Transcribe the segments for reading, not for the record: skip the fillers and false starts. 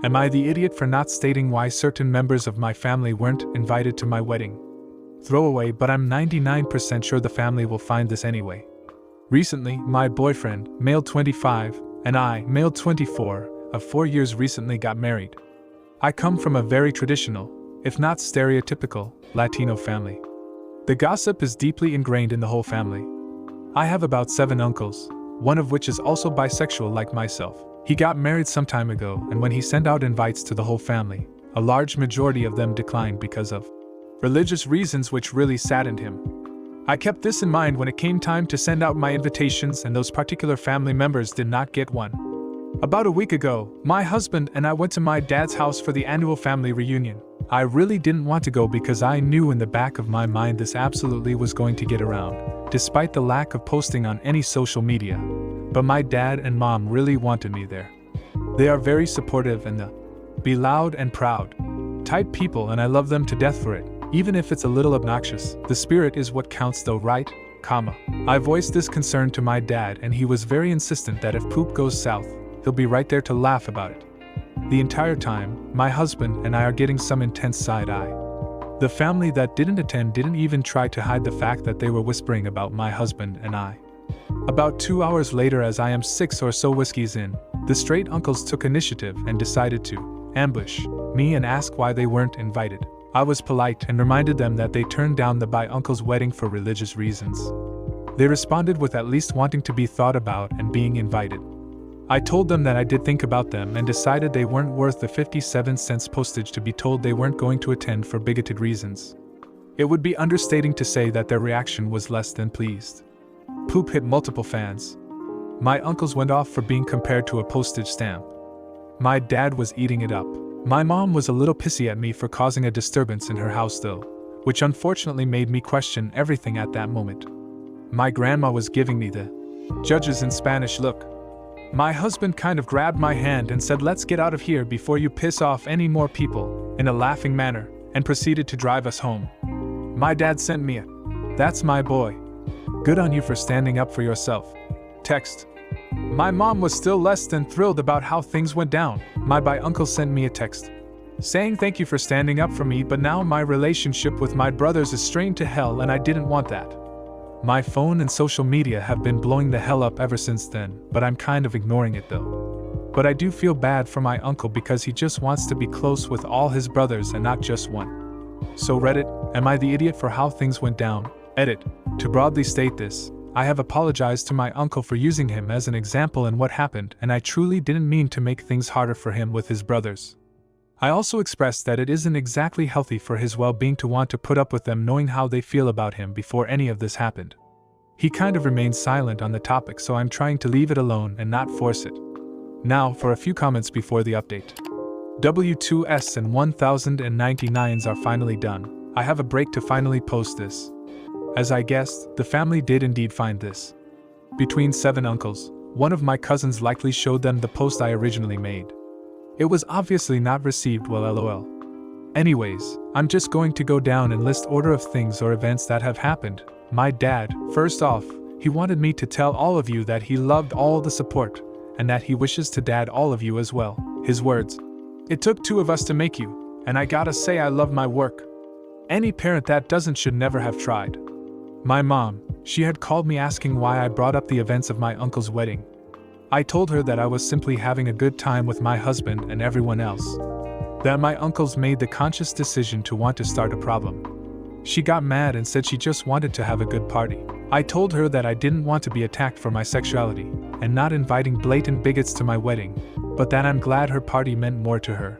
Am I the idiot for not stating why certain members of my family weren't invited to my wedding? Throwaway, but I'm 99% sure the family will find this anyway. Recently, my boyfriend, male 25, and I, male 24, of 4 years recently got married. I come from a very traditional, if not stereotypical, Latino family. The gossip is deeply ingrained in the whole family. I have about 7 uncles, one of which is also bisexual like myself. He got married some time ago, and when he sent out invites to the whole family, a large majority of them declined because of religious reasons, which really saddened him. I kept this in mind when it came time to send out my invitations, and those particular family members did not get one. About a week ago, my husband and I went to my dad's house for the annual family reunion. I really didn't want to go because I knew in the back of my mind this absolutely was going to get around, despite the lack of posting on any social media. But my dad and mom really wanted me there. They are very supportive and the be loud and proud type people, and I love them to death for it, even if it's a little obnoxious. The spirit is what counts though, right? I voiced this concern to my dad, and he was very insistent that if poop goes south, he'll be right there to laugh about it. The entire time, my husband and I are getting some intense side-eye. The family that didn't attend didn't even try to hide the fact that they were whispering about my husband and I. About 2 hours later, as I am 6 or so whiskeys in, the straight uncles took initiative and decided to ambush me and ask why they weren't invited. I was polite and reminded them that they turned down the bi uncle's wedding for religious reasons. They responded with at least wanting to be thought about and being invited. I told them that I did think about them and decided they weren't worth the 57 cents postage to be told they weren't going to attend for bigoted reasons. It would be understating to say that their reaction was less than pleased. Poop hit multiple fans. My uncles went off for being compared to a postage stamp. My dad was eating it up. My mom was a little pissy at me for causing a disturbance in her house though, which unfortunately made me question everything at that moment. My grandma was giving me the judges in Spanish look. My husband kind of grabbed my hand and said, "Let's get out of here before you piss off any more people," in a laughing manner, and proceeded to drive us home. My dad sent me a "That's my boy. Good on you for standing up for yourself" text. My mom was still less than thrilled about how things went down. My bi uncle sent me a text saying, "Thank you for standing up for me, but now my relationship with my brothers is strained to hell and I didn't want that." My phone and social media have been blowing the hell up ever since then, but I'm kind of ignoring it though. But I do feel bad for my uncle because he just wants to be close with all his brothers and not just one. So Reddit, am I the idiot for how things went down? Edit. To broadly state this, I have apologized to my uncle for using him as an example in what happened, and I truly didn't mean to make things harder for him with his brothers. I also expressed that it isn't exactly healthy for his well-being to want to put up with them knowing how they feel about him before any of this happened. He kind of remained silent on the topic, so I'm trying to leave it alone and not force it. Now for a few comments before the update. W2S and 1099s are finally done. I have a break to finally post this. As I guessed, the family did indeed find this. Between 7 uncles, one of my cousins likely showed them the post I originally made. It was obviously not received well, lol. Anyways, I'm just going to go down and list order of things or events that have happened. My dad, first off, he wanted me to tell all of you that he loved all the support, and that he wishes to dad all of you as well. His words: "It took 2 of us to make you, and I gotta say I love my work. Any parent that doesn't should never have tried." My mom, she had called me asking why I brought up the events of my uncle's wedding. I told her that I was simply having a good time with my husband and everyone else. That my uncles made the conscious decision to want to start a problem. She got mad and said she just wanted to have a good party. I told her that I didn't want to be attacked for my sexuality, and not inviting blatant bigots to my wedding, but that I'm glad her party meant more to her.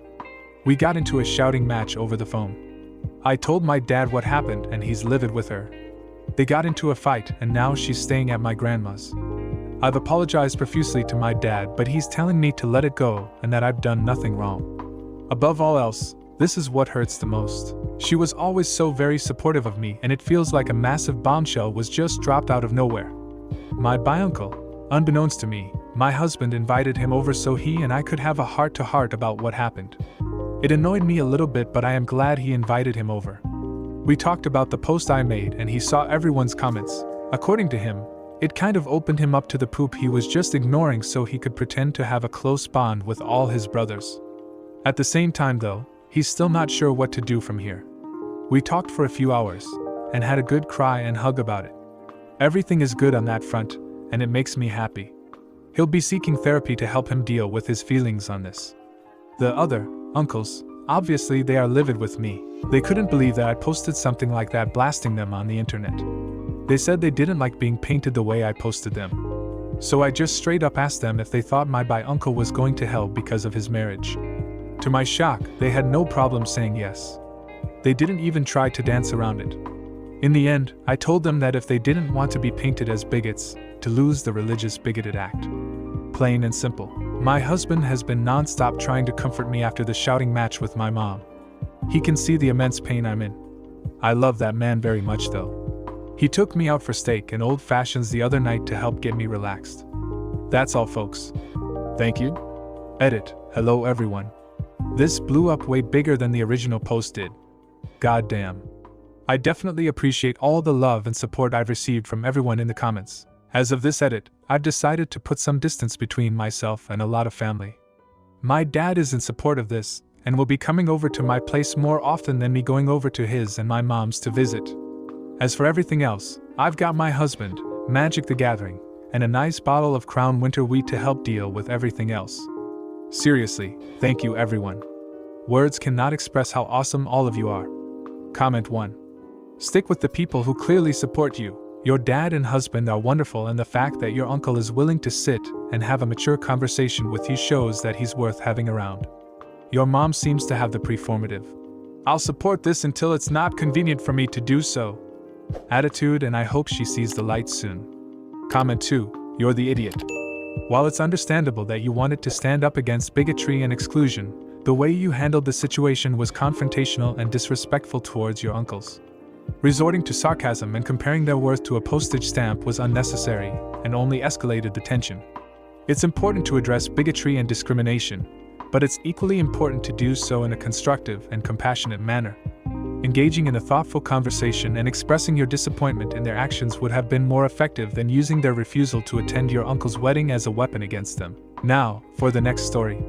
We got into a shouting match over the phone. I told my dad what happened and he's livid with her. They got into a fight and now she's staying at my grandma's. I've apologized profusely to my dad, but he's telling me to let it go and that I've done nothing wrong. Above all else, this is what hurts the most. She was always so very supportive of me, and it feels like a massive bombshell was just dropped out of nowhere. My bi-uncle, unbeknownst to me, my husband invited him over so he and I could have a heart-to-heart about what happened. It annoyed me a little bit, but I am glad he invited him over. We talked about the post I made and he saw everyone's comments. According to him, it kind of opened him up to the poop he was just ignoring so he could pretend to have a close bond with all his brothers. At the same time though, he's still not sure what to do from here. We talked for a few hours, and had a good cry and hug about it. Everything is good on that front, and it makes me happy. He'll be seeking therapy to help him deal with his feelings on this. The other uncles, obviously they are livid with me. They couldn't believe that I posted something like that, blasting them on the internet. They said they didn't like being painted the way I posted them. So I just straight up asked them if they thought my uncle was going to hell because of his marriage. To my shock, they had no problem saying yes. They didn't even try to dance around it. In the end, I told them that if they didn't want to be painted as bigots, to lose the religious bigoted act. Plain and simple. My husband has been non-stop trying to comfort me after the shouting match with my mom. He can see the immense pain I'm in. I love that man very much though. He took me out for steak and old fashions the other night to help get me relaxed. That's all folks. Thank you. Edit. Hello everyone. This blew up way bigger than the original post did. God damn. I definitely appreciate all the love and support I've received from everyone in the comments. As of this edit, I've decided to put some distance between myself and a lot of family. My dad is in support of this, and will be coming over to my place more often than me going over to his and my mom's to visit. As for everything else, I've got my husband, Magic the Gathering, and a nice bottle of Crown Winter Wheat to help deal with everything else. Seriously, thank you everyone. Words cannot express how awesome all of you are. Comment 1. Stick with the people who clearly support you. Your dad and husband are wonderful, and the fact that your uncle is willing to sit and have a mature conversation with you shows that he's worth having around. Your mom seems to have the preformative "I'll support this until it's not convenient for me to do so" attitude, and I hope she sees the light soon. Comment 2. You're the idiot. While it's understandable that you wanted to stand up against bigotry and exclusion, the way you handled the situation was confrontational and disrespectful towards your uncles. Resorting to sarcasm and comparing their worth to a postage stamp was unnecessary and only escalated the tension. It's important to address bigotry and discrimination, but it's equally important to do so in a constructive and compassionate manner. Engaging in a thoughtful conversation and expressing your disappointment in their actions would have been more effective than using their refusal to attend your uncle's wedding as a weapon against them. Now, for the next story.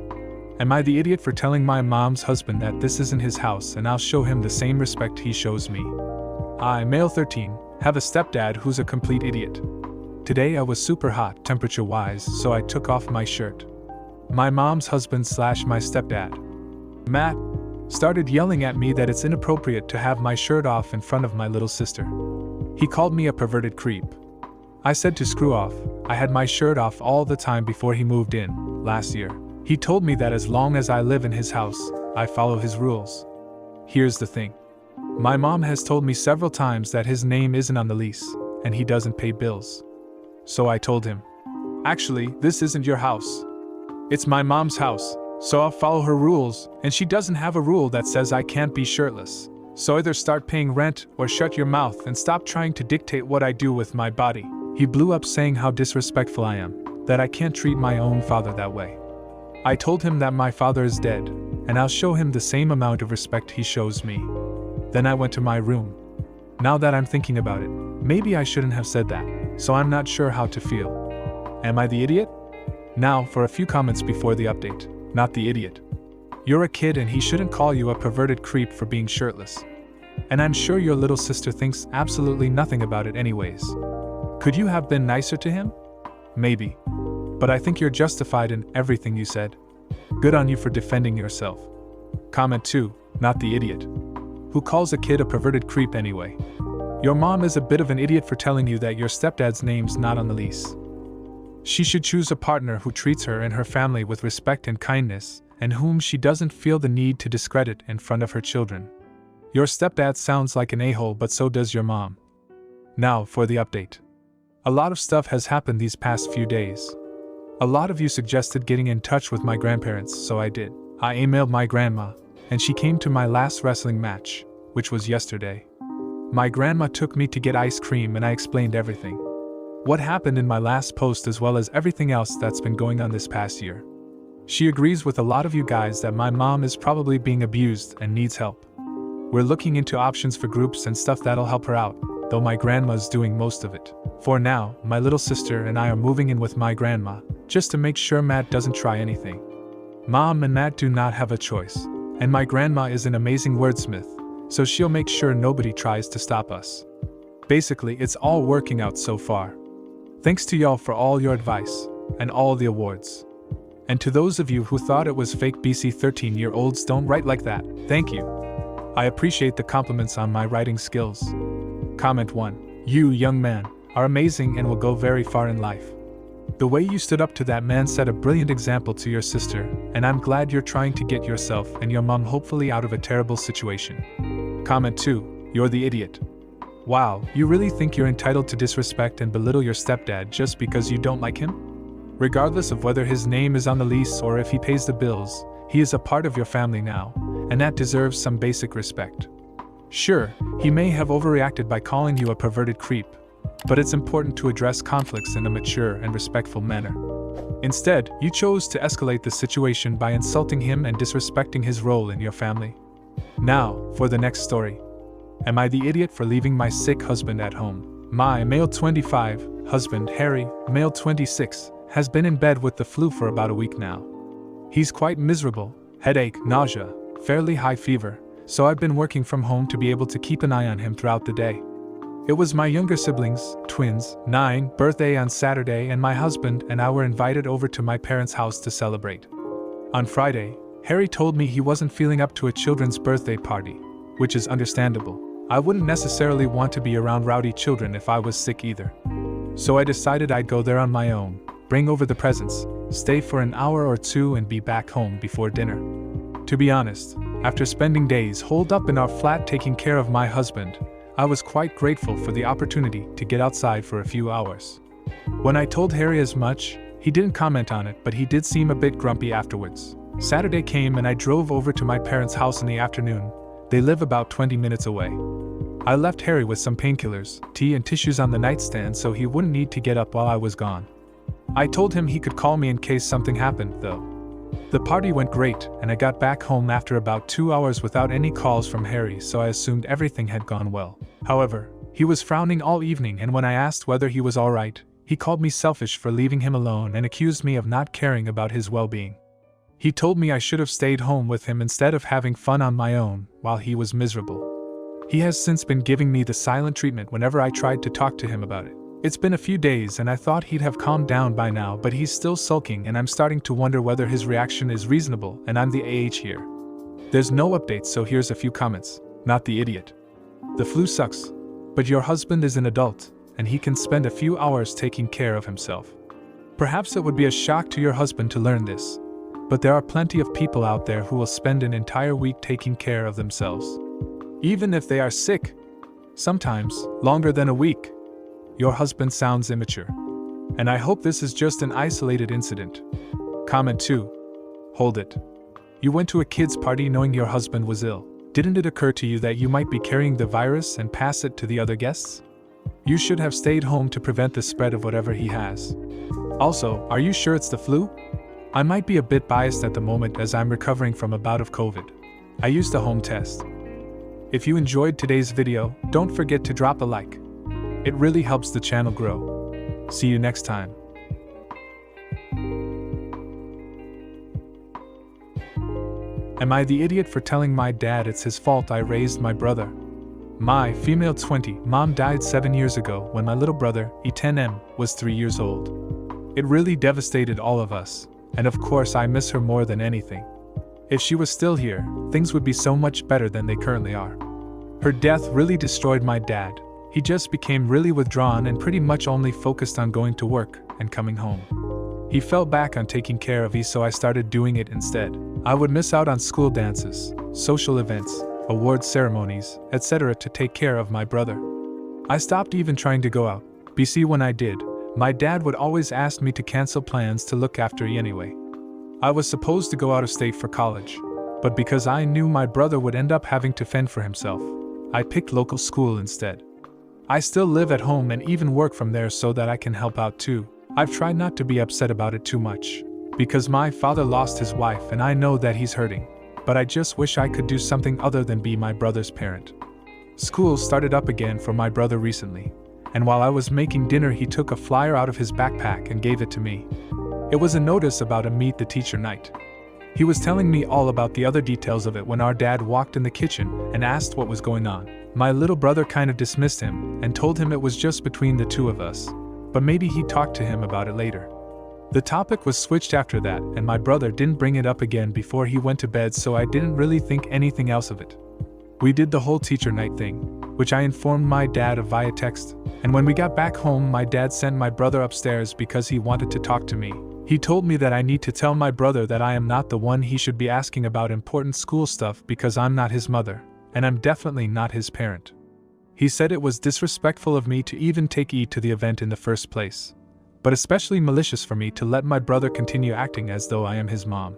Am I the idiot for telling my mom's husband that this isn't his house and I'll show him the same respect he shows me? I, male 13, have a stepdad who's a complete idiot. Today I was super hot temperature-wise, so I took off my shirt. My mom's husband / my stepdad, Matt, started yelling at me that it's inappropriate to have my shirt off in front of my little sister. He called me a perverted creep. I said to screw off. I had my shirt off all the time before he moved in, last year. He told me that as long as I live in his house, I follow his rules. Here's the thing. My mom has told me several times that his name isn't on the lease, and he doesn't pay bills. So I told him, actually, this isn't your house. It's my mom's house, so I'll follow her rules, and she doesn't have a rule that says I can't be shirtless. So either start paying rent or shut your mouth and stop trying to dictate what I do with my body. He blew up saying how disrespectful I am, that I can't treat my own father that way. I told him that my father is dead, and I'll show him the same amount of respect he shows me. Then I went to my room. Now that I'm thinking about it, maybe I shouldn't have said that, so I'm not sure how to feel. Am I the idiot? Now for a few comments before the update. Not the idiot. You're a kid and he shouldn't call you a perverted creep for being shirtless. And I'm sure your little sister thinks absolutely nothing about it anyways. Could you have been nicer to him? Maybe. But I think you're justified in everything you said. Good on you for defending yourself. Comment 2. Not the idiot. Who calls a kid a perverted creep anyway? Your mom is a bit of an idiot for telling you that your stepdad's name's not on the lease. She should choose a partner who treats her and her family with respect and kindness, and whom she doesn't feel the need to discredit in front of her children. Your stepdad sounds like an a-hole, but so does your mom. Now for the update. A lot of stuff has happened these past few days. A lot of you suggested getting in touch with my grandparents, so I did. I emailed my grandma, and she came to my last wrestling match, which was yesterday. My grandma took me to get ice cream and I explained everything. What happened in my last post as well as everything else that's been going on this past year. She agrees with a lot of you guys that my mom is probably being abused and needs help. We're looking into options for groups and stuff that'll help her out, though my grandma's doing most of it. For now, my little sister and I are moving in with my grandma, just to make sure Matt doesn't try anything. Mom and Matt do not have a choice, and my grandma is an amazing wordsmith, so she'll make sure nobody tries to stop us. Basically, it's all working out so far. Thanks to y'all for all your advice, and all the awards. And to those of you who thought it was fake BC 13-year-olds don't write like that, thank you. I appreciate the compliments on my writing skills. Comment 1. You, young man, are amazing and will go very far in life. The way you stood up to that man set a brilliant example to your sister, and I'm glad you're trying to get yourself and your mom hopefully out of a terrible situation. Comment 2. You're the idiot. Wow, you really think you're entitled to disrespect and belittle your stepdad just because you don't like him? Regardless of whether his name is on the lease or if he pays the bills, he is a part of your family now, and that deserves some basic respect. Sure, he may have overreacted by calling you a perverted creep, but it's important to address conflicts in a mature and respectful manner. Instead, you chose to escalate the situation by insulting him and disrespecting his role in your family. Now, for the next story. Am I the idiot for leaving my sick husband at home? My male 25 husband, Harry, male 26, has been in bed with the flu for about a week now. He's quite miserable, headache, nausea, fairly high fever, so I've been working from home to be able to keep an eye on him throughout the day. It was my younger siblings, twins, 9, birthday on Saturday, and my husband and I were invited over to my parents' house to celebrate. On Friday, Harry told me he wasn't feeling up to a children's birthday party, which is understandable. I wouldn't necessarily want to be around rowdy children if I was sick either. So I decided I'd go there on my own, bring over the presents, stay for an hour or two and be back home before dinner. To be honest, after spending days holed up in our flat taking care of my husband, I was quite grateful for the opportunity to get outside for a few hours. When I told Harry as much, he didn't comment on it, but he did seem a bit grumpy afterwards. Saturday came and I drove over to my parents' house in the afternoon. They live about 20 minutes away. I left Harry with some painkillers, tea and tissues on the nightstand so he wouldn't need to get up while I was gone. I told him he could call me in case something happened, though. The party went great, and I got back home after about 2 hours without any calls from Harry, so I assumed everything had gone well. However, he was frowning all evening, and when I asked whether he was alright, he called me selfish for leaving him alone and accused me of not caring about his well-being. He told me I should have stayed home with him instead of having fun on my own while he was miserable. He has since been giving me the silent treatment whenever I tried to talk to him about it. It's been a few days and I thought he'd have calmed down by now, but he's still sulking and I'm starting to wonder whether his reaction is reasonable and I'm the AH here. There's no updates, so here's a few comments. Not the idiot. The flu sucks, but your husband is an adult and he can spend a few hours taking care of himself. Perhaps it would be a shock to your husband to learn this, but there are plenty of people out there who will spend an entire week taking care of themselves. Even if they are sick, sometimes longer than a week. Your husband sounds immature. And I hope this is just an isolated incident. Comment 2. Hold it. You went to a kid's party knowing your husband was ill. Didn't it occur to you that you might be carrying the virus and pass it to the other guests? You should have stayed home to prevent the spread of whatever he has. Also, are you sure it's the flu? I might be a bit biased at the moment as I'm recovering from a bout of COVID. I used a home test. If you enjoyed today's video, don't forget to drop a like. It really helps the channel grow. See you next time. Am I the idiot for telling my dad it's his fault I raised my brother? My female 20 mom died 7 years ago when my little brother, E10M, was 3 years old. It really devastated all of us, and of course I miss her more than anything. If she was still here, things would be so much better than they currently are. Her death really destroyed my dad. He just became really withdrawn and pretty much only focused on going to work and coming home. He fell back on taking care of me, so I started doing it instead. I would miss out on school dances, social events, award ceremonies, etc. to take care of my brother. I stopped even trying to go out. BC when I did, my dad would always ask me to cancel plans to look after me anyway. I was supposed to go out of state for college, but because I knew my brother would end up having to fend for himself, I picked local school instead. I still live at home and even work from there so that I can help out too. I've tried not to be upset about it too much, because my father lost his wife and I know that he's hurting, but I just wish I could do something other than be my brother's parent. School started up again for my brother recently, and while I was making dinner he took a flyer out of his backpack and gave it to me. It was a notice about a meet the teacher night. He was telling me all about the other details of it when our dad walked in the kitchen and asked what was going on. My little brother kind of dismissed him and told him it was just between the two of us, but maybe he'd talk to him about it later. The topic was switched after that, and my brother didn't bring it up again before he went to bed, so I didn't really think anything else of it. We did the whole teacher night thing, which I informed my dad of via text, and when we got back home my dad sent my brother upstairs because he wanted to talk to me. He told me that I need to tell my brother that I am not the one he should be asking about important school stuff because I'm not his mother, and I'm definitely not his parent. He said it was disrespectful of me to even take E to the event in the first place, but especially malicious for me to let my brother continue acting as though I am his mom.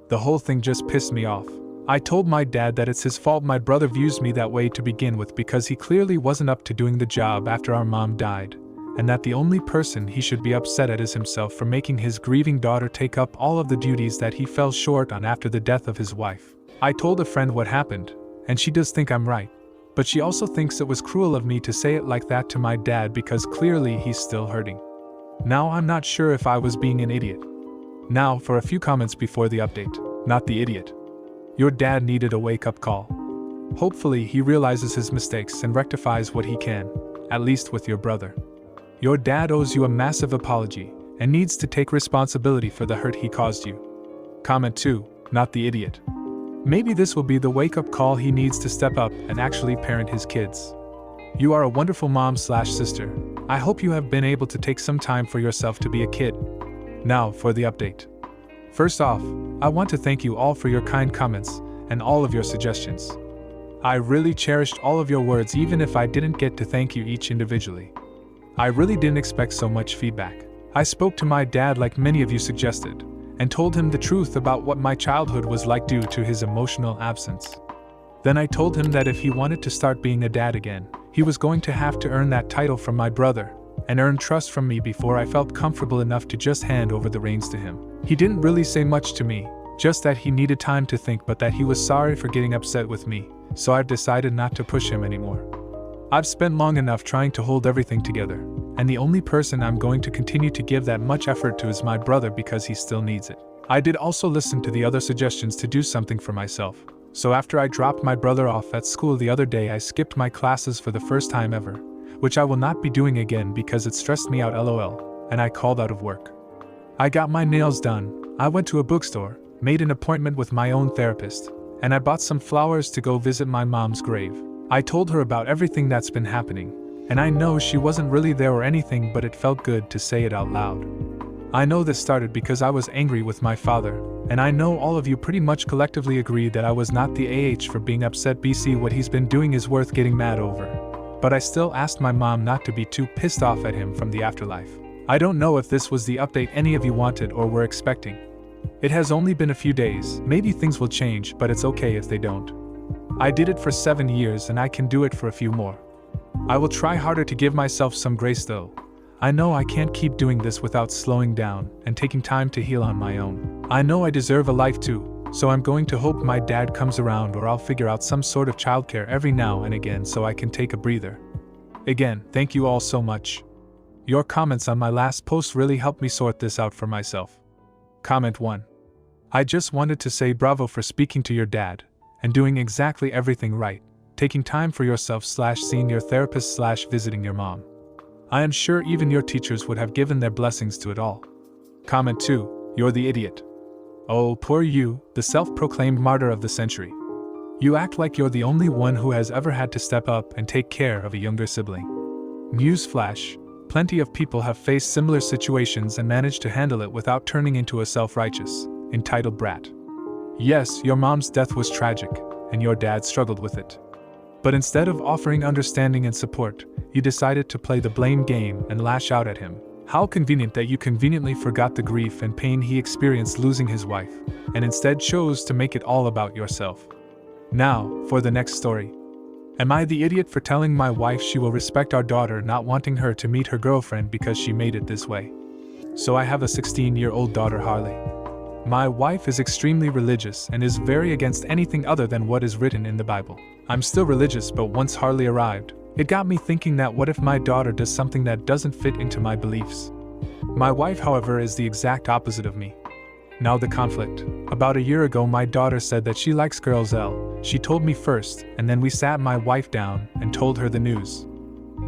The whole thing just pissed me off. I told my dad that it's his fault my brother views me that way to begin with because he clearly wasn't up to doing the job after our mom died, and that the only person he should be upset at is himself for making his grieving daughter take up all of the duties that he fell short on after the death of his wife. I told a friend what happened, and she does think I'm right, but she also thinks it was cruel of me to say it like that to my dad because clearly he's still hurting. Now I'm not sure if I was being an idiot. Now for a few comments before the update. Not the idiot. Your dad needed a wake-up call. Hopefully he realizes his mistakes and rectifies what he can, at least with your brother. Your dad owes you a massive apology and needs to take responsibility for the hurt he caused you. Comment 2. Not the idiot. Maybe this will be the wake-up call he needs to step up and actually parent his kids. You are a wonderful mom/sister. I hope you have been able to take some time for yourself to be a kid. Now for the update. First off, I want to thank you all for your kind comments and all of your suggestions. I really cherished all of your words even if I didn't get to thank you each individually. I really didn't expect so much feedback. I spoke to my dad like many of you suggested, and told him the truth about what my childhood was like due to his emotional absence. Then I told him that if he wanted to start being a dad again, he was going to have to earn that title from my brother, and earn trust from me before I felt comfortable enough to just hand over the reins to him. He didn't really say much to me, just that he needed time to think but that he was sorry for getting upset with me, so I've decided not to push him anymore. I've spent long enough trying to hold everything together, and the only person I'm going to continue to give that much effort to is my brother because he still needs it. I did also listen to the other suggestions to do something for myself, so after I dropped my brother off at school the other day I skipped my classes for the first time ever, which I will not be doing again because it stressed me out lol, and I called out of work. I got my nails done, I went to a bookstore, made an appointment with my own therapist, and I bought some flowers to go visit my mom's grave. I told her about everything that's been happening, and I know she wasn't really there or anything, but it felt good to say it out loud. I know this started because I was angry with my father, and I know all of you pretty much collectively agreed that I was not the AH for being upset. BC, what he's been doing is worth getting mad over. But I still asked my mom not to be too pissed off at him from the afterlife. I don't know if this was the update any of you wanted or were expecting. It has only been a few days, maybe things will change, but it's okay if they don't. I did it for 7 years and I can do it for a few more. I will try harder to give myself some grace though. I know I can't keep doing this without slowing down and taking time to heal on my own. I know I deserve a life too, so I'm going to hope my dad comes around or I'll figure out some sort of childcare every now and again so I can take a breather. Again, thank you all so much. Your comments on my last post really helped me sort this out for myself. Comment 1. I just wanted to say bravo for speaking to your dad and doing exactly everything right, taking time for yourself / seeing your therapist / visiting your mom. I am sure even your teachers would have given their blessings to it all. Comment 2. You're the idiot. Oh, poor you, the self-proclaimed martyr of the century. You act like you're the only one who has ever had to step up and take care of a younger sibling. Newsflash, plenty of people have faced similar situations and managed to handle it without turning into a self-righteous, entitled brat. Yes, your mom's death was tragic, and your dad struggled with it. But instead of offering understanding and support, you decided to play the blame game and lash out at him. How convenient that you conveniently forgot the grief and pain he experienced losing his wife, and instead chose to make it all about yourself. Now, for the next story. Am I the idiot for telling my wife she will respect our daughter not wanting her to meet her girlfriend because she made it this way? So I have a 16-year-old daughter, Harley. My wife is extremely religious and is very against anything other than what is written in the Bible. I'm still religious, but once Harley arrived, it got me thinking that what if my daughter does something that doesn't fit into my beliefs? My wife, however, is the exact opposite of me. Now the conflict. About a year ago, my daughter said that she likes girls. She told me first, and then we sat my wife down and told her the news.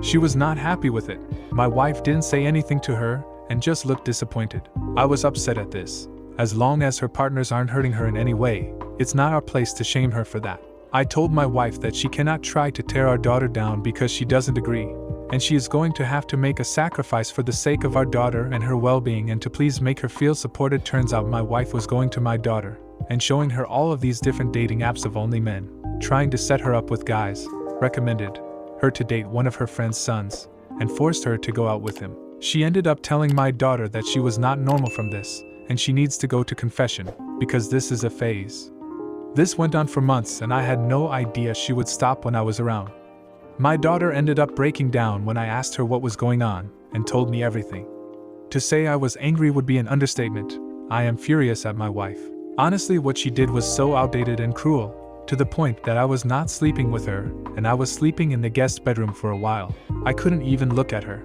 She was not happy with it. My wife didn't say anything to her and just looked disappointed. I was upset at this. As long as her partners aren't hurting her in any way, it's not our place to shame her for that. I told my wife that she cannot try to tear our daughter down because she doesn't agree, and she is going to have to make a sacrifice for the sake of our daughter and her well-being and to please make her feel supported. Turns out my wife was going to my daughter and showing her all of these different dating apps of only men, trying to set her up with guys, recommended her to date one of her friend's sons, and forced her to go out with him. She ended up telling my daughter that she was not normal from this, and she needs to go to confession, because this is a phase. This went on for months and I had no idea she would stop when I was around. My daughter ended up breaking down when I asked her what was going on, and told me everything. To say I was angry would be an understatement. I am furious at my wife. Honestly, what she did was so outdated and cruel, to the point that I was not sleeping with her, and I was sleeping in the guest bedroom for a while. I couldn't even look at her.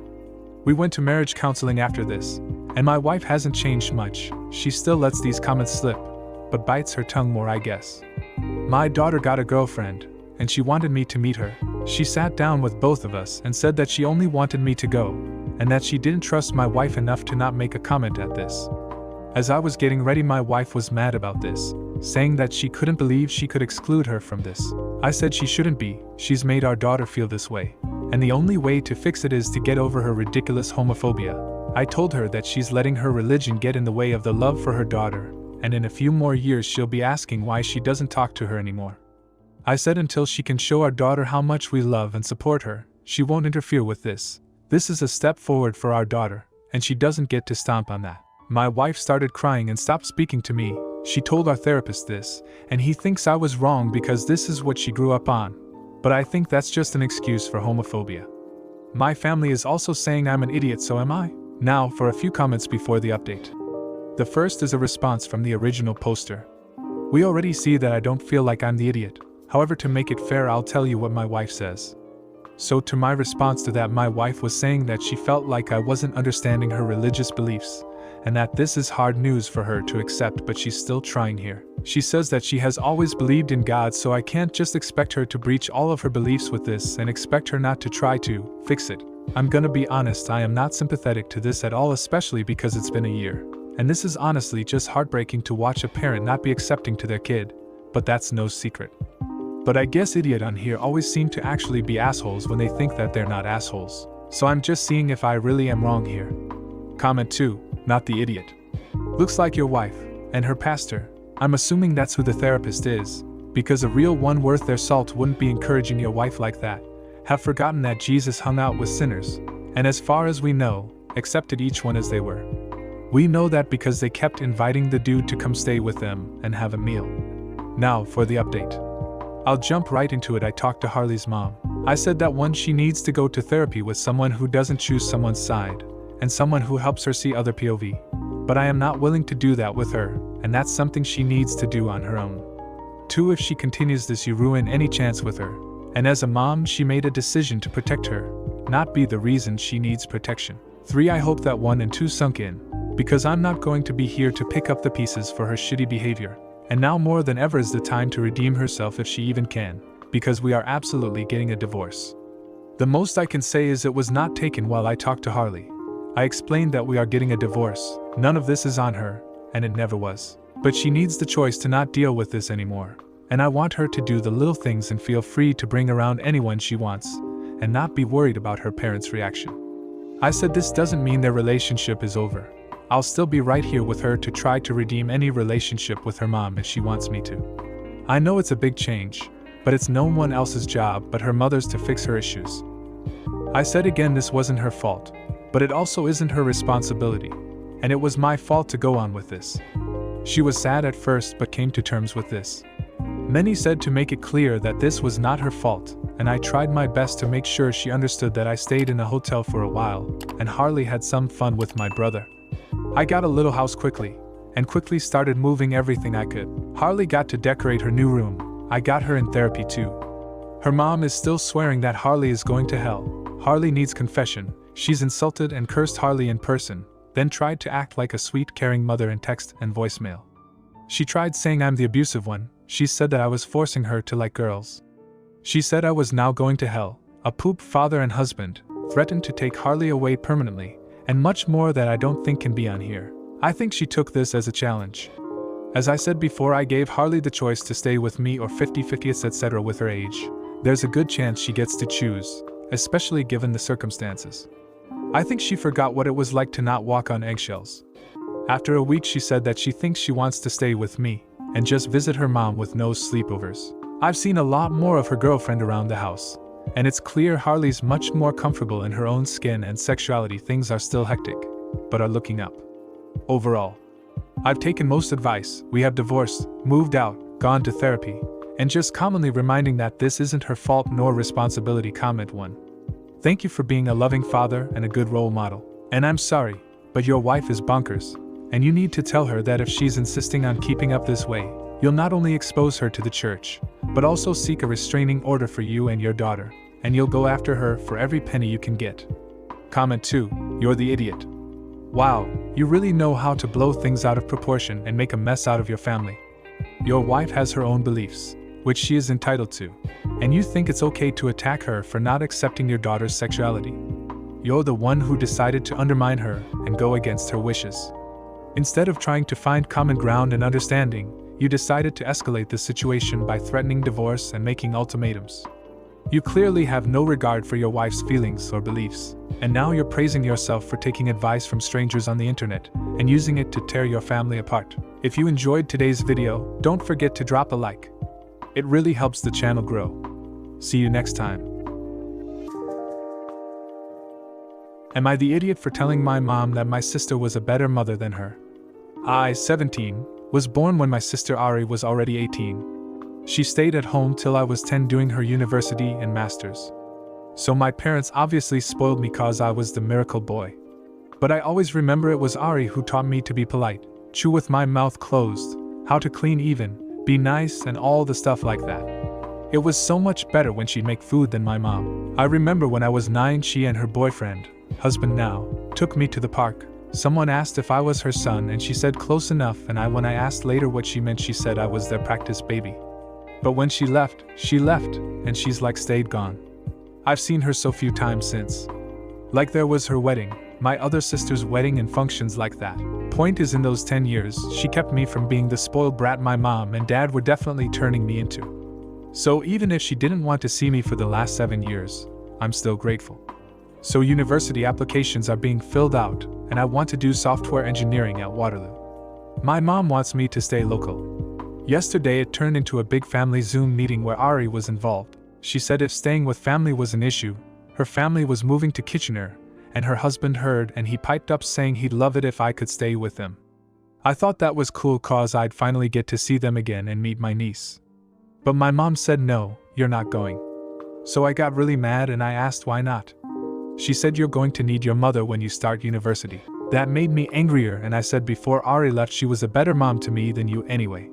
We went to marriage counseling after this, and my wife hasn't changed much. She still lets these comments slip, but bites her tongue more, I guess. My daughter got a girlfriend, and she wanted me to meet her. She sat down with both of us and said that she only wanted me to go, and that she didn't trust my wife enough to not make a comment at this. As I was getting ready, my wife was mad about this, saying that she couldn't believe she could exclude her from this. I said she shouldn't be. She's made our daughter feel this way, and the only way to fix it is to get over her ridiculous homophobia. I told her that she's letting her religion get in the way of the love for her daughter, and in a few more years she'll be asking why she doesn't talk to her anymore. I said until she can show our daughter how much we love and support her, she won't interfere with this. This is a step forward for our daughter, and she doesn't get to stomp on that. My wife started crying and stopped speaking to me. She told our therapist this, and he thinks I was wrong because this is what she grew up on. But I think that's just an excuse for homophobia. My family is also saying I'm an idiot, so am I? Now for a few comments before the update. The first is a response from the original poster. We already see that I don't feel like I'm the idiot. However, to make it fair, I'll tell you what my wife says. So to my response to that, my wife was saying that she felt like I wasn't understanding her religious beliefs, and that this is hard news for her to accept, but she's still trying here. She says that she has always believed in God, so I can't just expect her to breach all of her beliefs with this and expect her not to try to fix it. I'm gonna be honest, I am not sympathetic to this at all, especially because it's been a year. And this is honestly just heartbreaking to watch a parent not be accepting to their kid, but that's no secret. But I guess idiot on here always seem to actually be assholes when they think that they're not assholes. So I'm just seeing if I really am wrong here. Comment 2, not the idiot. Looks like your wife, and her pastor. I'm assuming that's who the therapist is, because a real one worth their salt wouldn't be encouraging your wife like that. Have forgotten that Jesus hung out with sinners, and as far as we know, accepted each one as they were. We know that because they kept inviting the dude to come stay with them and have a meal. Now for the update. I'll jump right into it. I talked to Harley's mom. I said that one, she needs to go to therapy with someone who doesn't choose someone's side, and someone who helps her see other POV. But I am not willing to do that with her, and that's something she needs to do on her own. 2, if she continues this, you ruin any chance with her. And as a mom, she made a decision to protect her, not be the reason she needs protection. 3, I hope that 1 and 2 sunk in, because I'm not going to be here to pick up the pieces for her shitty behavior. And now more than ever is the time to redeem herself if she even can, because we are absolutely getting a divorce. The most I can say is it was not taken while I talked to Harley. I explained that we are getting a divorce. None of this is on her, and it never was. But she needs the choice to not deal with this anymore. And I want her to do the little things and feel free to bring around anyone she wants, and not be worried about her parents' reaction. I said this doesn't mean their relationship is over. I'll still be right here with her to try to redeem any relationship with her mom if she wants me to. I know it's a big change, but it's no one else's job but her mother's to fix her issues. I said again, this wasn't her fault, but it also isn't her responsibility, and it was my fault to go on with this. She was sad at first but came to terms with this. Many said to make it clear that this was not her fault, and I tried my best to make sure she understood that I stayed in a hotel for a while, and Harley had some fun with my brother. I got a little house quickly, and quickly started moving everything I could. Harley got to decorate her new room. I got her in therapy too. Her mom is still swearing that Harley is going to hell. Harley needs confession. She's insulted and cursed Harley in person, then tried to act like a sweet, caring mother in text and voicemail. She tried saying I'm the abusive one. She said that I was forcing her to like girls. She said I was now going to hell, a poop father and husband, threatened to take Harley away permanently, and much more that I don't think can be on here. I think she took this as a challenge. As I said before, I gave Harley the choice to stay with me or 50-50 etc. with her age. There's a good chance she gets to choose, especially given the circumstances. I think she forgot what it was like to not walk on eggshells. After a week she said that she thinks she wants to stay with me, and just visit her mom with no sleepovers. I've seen a lot more of her girlfriend around the house, and it's clear Harley's much more comfortable in her own skin and sexuality. Things are still hectic, but are looking up. Overall, I've taken most advice. We have divorced, moved out, gone to therapy, and just commonly reminding that this isn't her fault nor responsibility. Comment 1. Thank you for being a loving father and a good role model. And I'm sorry, but your wife is bonkers, and you need to tell her that if she's insisting on keeping up this way, you'll not only expose her to the church, but also seek a restraining order for you and your daughter, and you'll go after her for every penny you can get. Comment 2. You're the idiot. Wow, you really know how to blow things out of proportion and make a mess out of your family. Your wife has her own beliefs, which she is entitled to, and you think it's okay to attack her for not accepting your daughter's sexuality. You're the one who decided to undermine her and go against her wishes. Instead of trying to find common ground and understanding, you decided to escalate the situation by threatening divorce and making ultimatums. You clearly have no regard for your wife's feelings or beliefs, and now you're praising yourself for taking advice from strangers on the internet and using it to tear your family apart. If you enjoyed today's video, don't forget to drop a like. It really helps the channel grow. See you next time. Am I the idiot for telling my mom that my sister was a better mother than her? I, 17, was born when my sister Ari was already 18. She stayed at home till I was 10 doing her university and masters. So my parents obviously spoiled me cause I was the miracle boy. But I always remember it was Ari who taught me to be polite, chew with my mouth closed, how to clean even, be nice and all the stuff like that. It was so much better when she'd make food than my mom. I remember when I was 9 she and her boyfriend, husband now, took me to the park. Someone asked if I was her son and she said close enough, and when I asked later what she meant she said I was their practice baby. But when she left, and she's like stayed gone. I've seen her so few times since. Like there was her wedding, my other sister's wedding and functions like that. Point is in those 10 years, she kept me from being the spoiled brat my mom and dad were definitely turning me into. So even if she didn't want to see me for the last 7 years, I'm still grateful. So university applications are being filled out, and I want to do software engineering at Waterloo. My mom wants me to stay local. Yesterday it turned into a big family Zoom meeting where Ari was involved. She said if staying with family was an issue, her family was moving to Kitchener, and her husband heard and he piped up saying he'd love it if I could stay with them. I thought that was cool cause I'd finally get to see them again and meet my niece. But my mom said no, you're not going. So I got really mad and I asked why not. She said you're going to need your mother when you start university. That made me angrier and I said before Ari left she was a better mom to me than you anyway.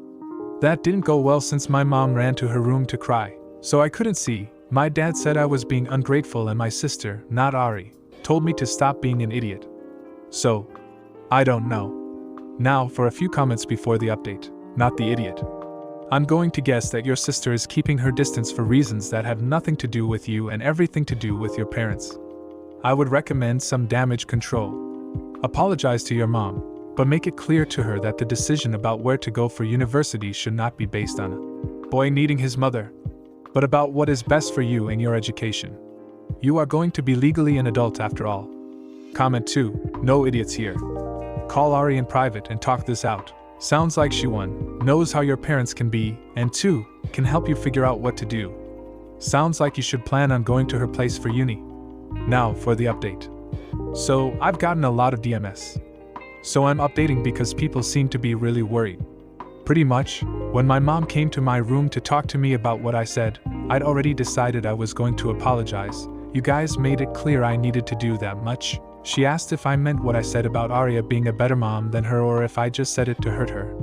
That didn't go well since my mom ran to her room to cry, so I couldn't see. My dad said I was being ungrateful and my sister, not Ari, told me to stop being an idiot. So, I don't know. Now for a few comments before the update. Not the idiot. I'm going to guess that your sister is keeping her distance for reasons that have nothing to do with you and everything to do with your parents. I would recommend some damage control. Apologize to your mom, but make it clear to her that the decision about where to go for university should not be based on a boy needing his mother, but about what is best for you and your education. You are going to be legally an adult after all. Comment 2. No idiots here. Call Ari in private and talk this out. Sounds like she 1. Knows how your parents can be, and 2. Can help you figure out what to do. Sounds like you should plan on going to her place for uni. Now for the update. So, I've gotten a lot of DMS. So I'm updating because people seem to be really worried. Pretty much, when my mom came to my room to talk to me about what I said, I'd already decided I was going to apologize. You guys made it clear I needed to do that much. She asked if I meant what I said about Aria being a better mom than her or if I just said it to hurt her.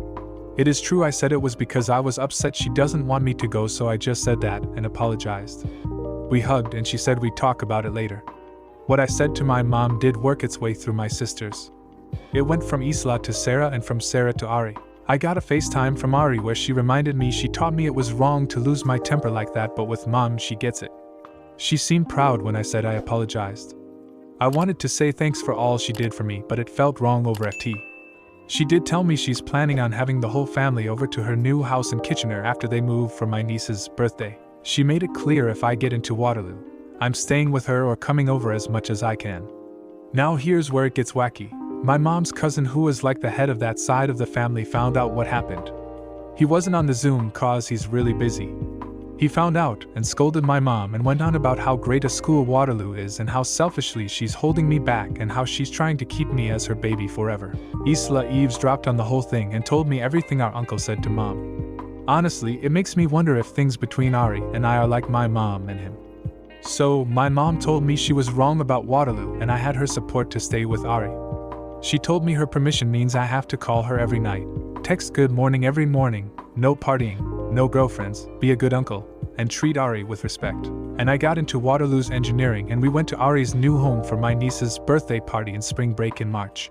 It is true I said it was because I was upset she doesn't want me to go, so I just said that and apologized. We hugged and she said we'd talk about it later. What I said to my mom did work its way through my sisters. It went from Isla to Sarah and from Sarah to Ari. I got a FaceTime from Ari where she reminded me she taught me it was wrong to lose my temper like that, but with mom she gets it. She seemed proud when I said I apologized. I wanted to say thanks for all she did for me, but it felt wrong over FT. She did tell me she's planning on having the whole family over to her new house in Kitchener after they move for my niece's birthday. She made it clear if I get into Waterloo, I'm staying with her or coming over as much as I can. Now here's where it gets wacky. My mom's cousin, who was like the head of that side of the family, found out what happened. He wasn't on the Zoom cause he's really busy. He found out and scolded my mom and went on about how great a school Waterloo is and how selfishly she's holding me back and how she's trying to keep me as her baby forever. Isla eavesdropped on the whole thing and told me everything our uncle said to mom. Honestly, it makes me wonder if things between Ari and I are like my mom and him. So, my mom told me she was wrong about Waterloo and I had her support to stay with Ari. She told me her permission means I have to call her every night, text good morning every morning, no partying, no girlfriends, be a good uncle, and treat Ari with respect. And I got into Waterloo's engineering and we went to Ari's new home for my niece's birthday party in spring break in March.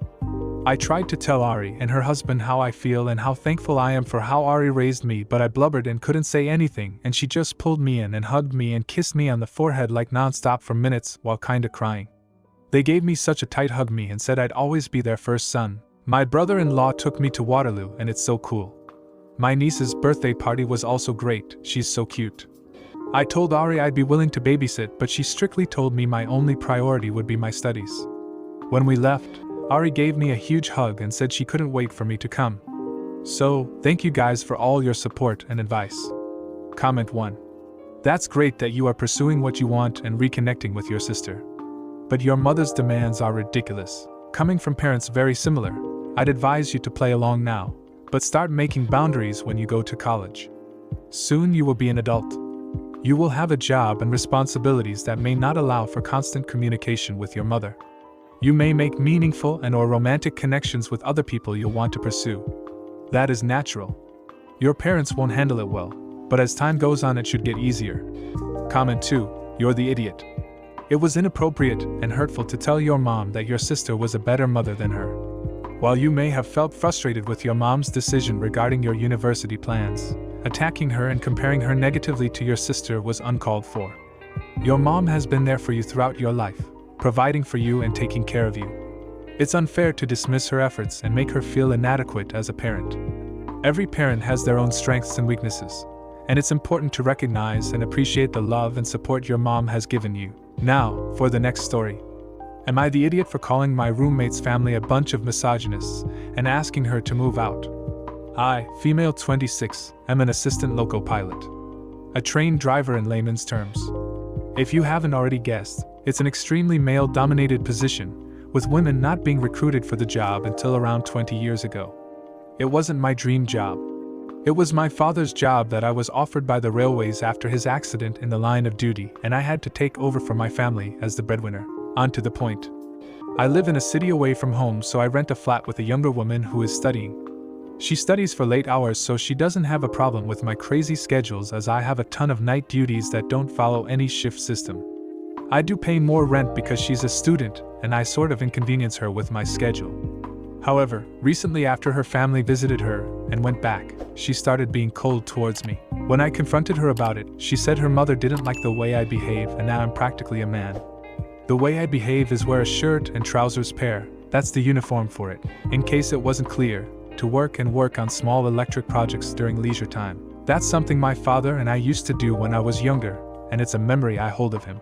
I tried to tell Ari and her husband how I feel and how thankful I am for how Ari raised me, but I blubbered and couldn't say anything, and she just pulled me in and hugged me and kissed me on the forehead like nonstop for minutes while kinda crying. They gave me such a tight hug me and said I'd always be their first son. My brother-in-law took me to Waterloo and it's so cool. My niece's birthday party was also great, she's so cute. I told Ari I'd be willing to babysit, but she strictly told me my only priority would be my studies. When we left, Ari gave me a huge hug and said she couldn't wait for me to come. So, thank you guys for all your support and advice. Comment 1. That's great that you are pursuing what you want and reconnecting with your sister. But your mother's demands are ridiculous. Coming from parents very similar, I'd advise you to play along now, but start making boundaries when you go to college. Soon you will be an adult. You will have a job and responsibilities that may not allow for constant communication with your mother. You may make meaningful and/or romantic connections with other people you'll want to pursue. That is natural. Your parents won't handle it well, but as time goes on it should get easier. Comment 2. You're the idiot. It was inappropriate and hurtful to tell your mom that your sister was a better mother than her. While you may have felt frustrated with your mom's decision regarding your university plans, attacking her and comparing her negatively to your sister was uncalled for. Your mom has been there for you throughout your life, providing for you and taking care of you. It's unfair to dismiss her efforts and make her feel inadequate as a parent. Every parent has their own strengths and weaknesses, and it's important to recognize and appreciate the love and support your mom has given you. Now, for the next story. Am I the idiot for calling my roommate's family a bunch of misogynists and asking her to move out? I, female 26, am an assistant loco pilot. A trained driver in layman's terms. If you haven't already guessed, it's an extremely male-dominated position, with women not being recruited for the job until around 20 years ago. It wasn't my dream job. It was my father's job that I was offered by the railways after his accident in the line of duty, and I had to take over for my family as the breadwinner. On to the point. I live in a city away from home, so I rent a flat with a younger woman who is studying. She studies for late hours, so she doesn't have a problem with my crazy schedules, as I have a ton of night duties that don't follow any shift system. I do pay more rent because she's a student, and I sort of inconvenience her with my schedule. However, recently after her family visited her and went back, she started being cold towards me. When I confronted her about it, she said her mother didn't like the way I behave and now I'm practically a man. The way I behave is wear a shirt and trousers pair, that's the uniform for it, in case it wasn't clear, to work on small electric projects during leisure time. That's something my father and I used to do when I was younger, and it's a memory I hold of him.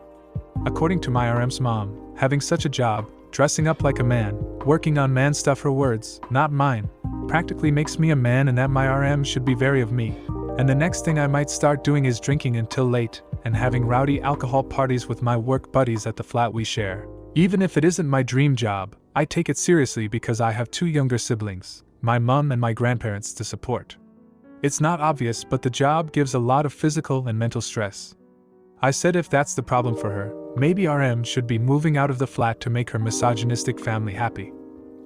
According to my RM's mom, having such a job, dressing up like a man, working on man stuff, her words, not mine, practically makes me a man, and that my RM should be wary of me. And the next thing I might start doing is drinking until late and having rowdy alcohol parties with my work buddies at the flat we share. Even if it isn't my dream job, I take it seriously because I have 2 younger siblings, my mom and my grandparents, to support. It's not obvious, but the job gives a lot of physical and mental stress. I said if that's the problem for her, maybe RM should be moving out of the flat to make her misogynistic family happy.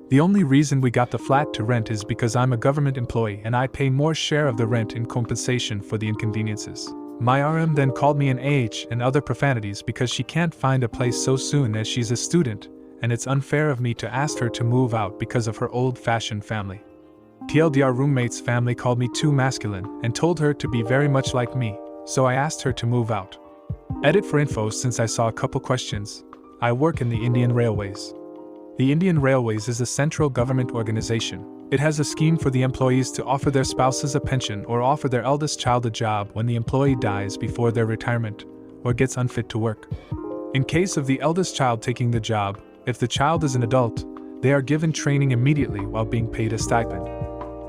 The only reason we got the flat to rent is because I'm a government employee and I pay more share of the rent in compensation for the inconveniences. My RM then called me an AH and other profanities because she can't find a place so soon as she's a student, and it's unfair of me to ask her to move out because of her old-fashioned family. TLDR roommate's family called me too masculine and told her to be very much like me, so I asked her to move out. Edit for info since I saw a couple questions. I work in the Indian Railways. The Indian Railways is a central government organization. It has a scheme for the employees to offer their spouses a pension or offer their eldest child a job when the employee dies before their retirement or gets unfit to work. In case of the eldest child taking the job, if the child is an adult, they are given training immediately while being paid a stipend.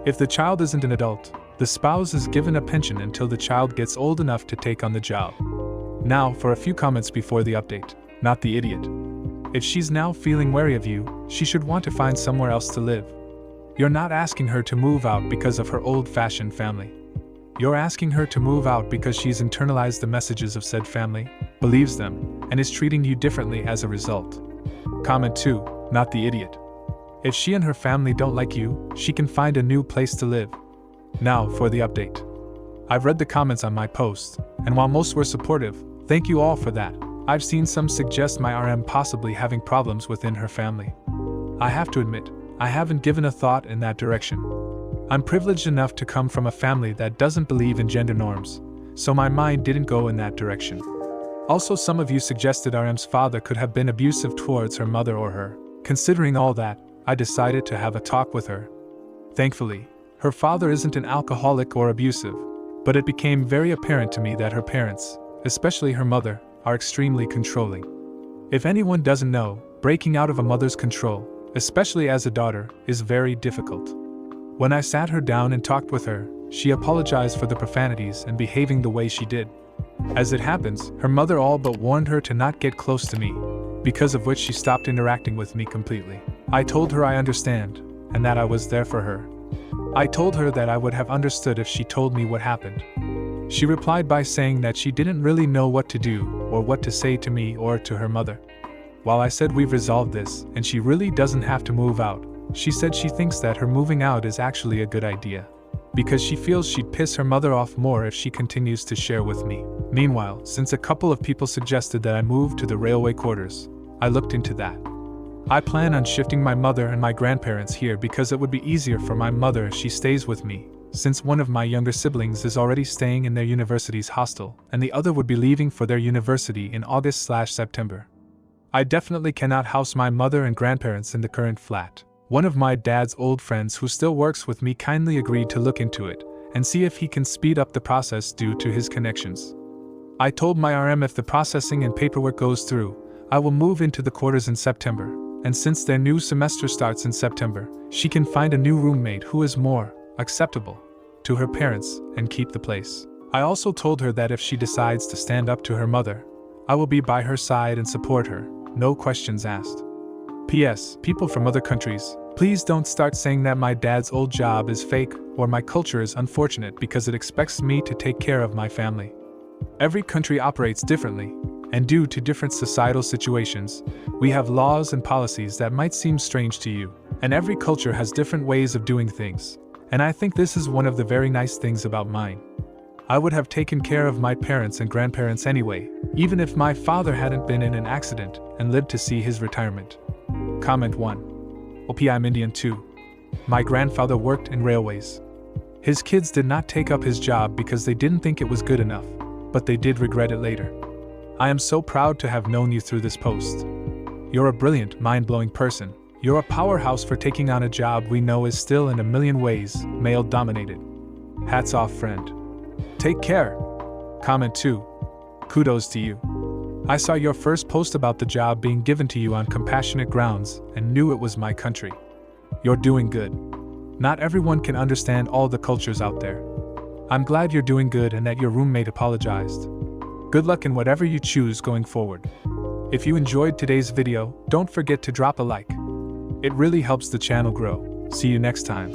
If the child isn't an adult, the spouse is given a pension until the child gets old enough to take on the job. Now for a few comments before the update. Not the idiot. If she's now feeling wary of you, she should want to find somewhere else to live. You're not asking her to move out because of her old-fashioned family. You're asking her to move out because she's internalized the messages of said family, believes them, and is treating you differently as a result. Comment 2, not the idiot. If she and her family don't like you, she can find a new place to live. Now for the update. I've read the comments on my post, and while most were supportive, thank you all for that. I've seen some suggest my RM possibly having problems within her family. I have to admit, I haven't given a thought in that direction. I'm privileged enough to come from a family that doesn't believe in gender norms, so my mind didn't go in that direction. Also, some of you suggested RM's father could have been abusive towards her mother or her. Considering all that, I decided to have a talk with her. Thankfully, her father isn't an alcoholic or abusive, but it became very apparent to me that her parents, especially her mother, are extremely controlling. If anyone doesn't know, breaking out of a mother's control, especially as a daughter, is very difficult. When I sat her down and talked with her, she apologized for the profanities and behaving the way she did. As it happens, her mother all but warned her to not get close to me, because of which she stopped interacting with me completely. I told her I understand, and that I was there for her. I told her that I would have understood if she told me what happened. She replied by saying that she didn't really know what to do or what to say to me or to her mother. While I said we've resolved this and she really doesn't have to move out, she said she thinks that her moving out is actually a good idea, because she feels she'd piss her mother off more if she continues to share with me. Meanwhile, since a couple of people suggested that I move to the railway quarters, I looked into that. I plan on shifting my mother and my grandparents here because it would be easier for my mother if she stays with me, since one of my younger siblings is already staying in their university's hostel, and the other would be leaving for their university in August/September. I definitely cannot house my mother and grandparents in the current flat. One of my dad's old friends who still works with me kindly agreed to look into it and see if he can speed up the process due to his connections. I told my RM if the processing and paperwork goes through, I will move into the quarters in September, and since their new semester starts in September, she can find a new roommate who is more acceptable to her parents and keep the place. I also told her that if she decides to stand up to her mother, I will be by her side and support her, no questions asked. P.S. People from other countries, please don't start saying that my dad's old job is fake or my culture is unfortunate because it expects me to take care of my family. Every country operates differently, and due to different societal situations, we have laws and policies that might seem strange to you, and every culture has different ways of doing things. And I think this is one of the very nice things about mine. I would have taken care of my parents and grandparents anyway, even if my father hadn't been in an accident and lived to see his retirement. Comment 1. OP, I'm Indian too. My grandfather worked in railways. His kids did not take up his job because they didn't think it was good enough, but they did regret it later. I am so proud to have known you through this post. You're a brilliant, mind-blowing person. You're a powerhouse for taking on a job we know is still in a million ways male-dominated. Hats off, friend. Take care. Comment 2. Kudos to you. I saw your first post about the job being given to you on compassionate grounds and knew it was my country. You're doing good. Not everyone can understand all the cultures out there. I'm glad you're doing good and that your roommate apologized. Good luck in whatever you choose going forward. If you enjoyed today's video, don't forget to drop a like. It really helps the channel grow. See you next time.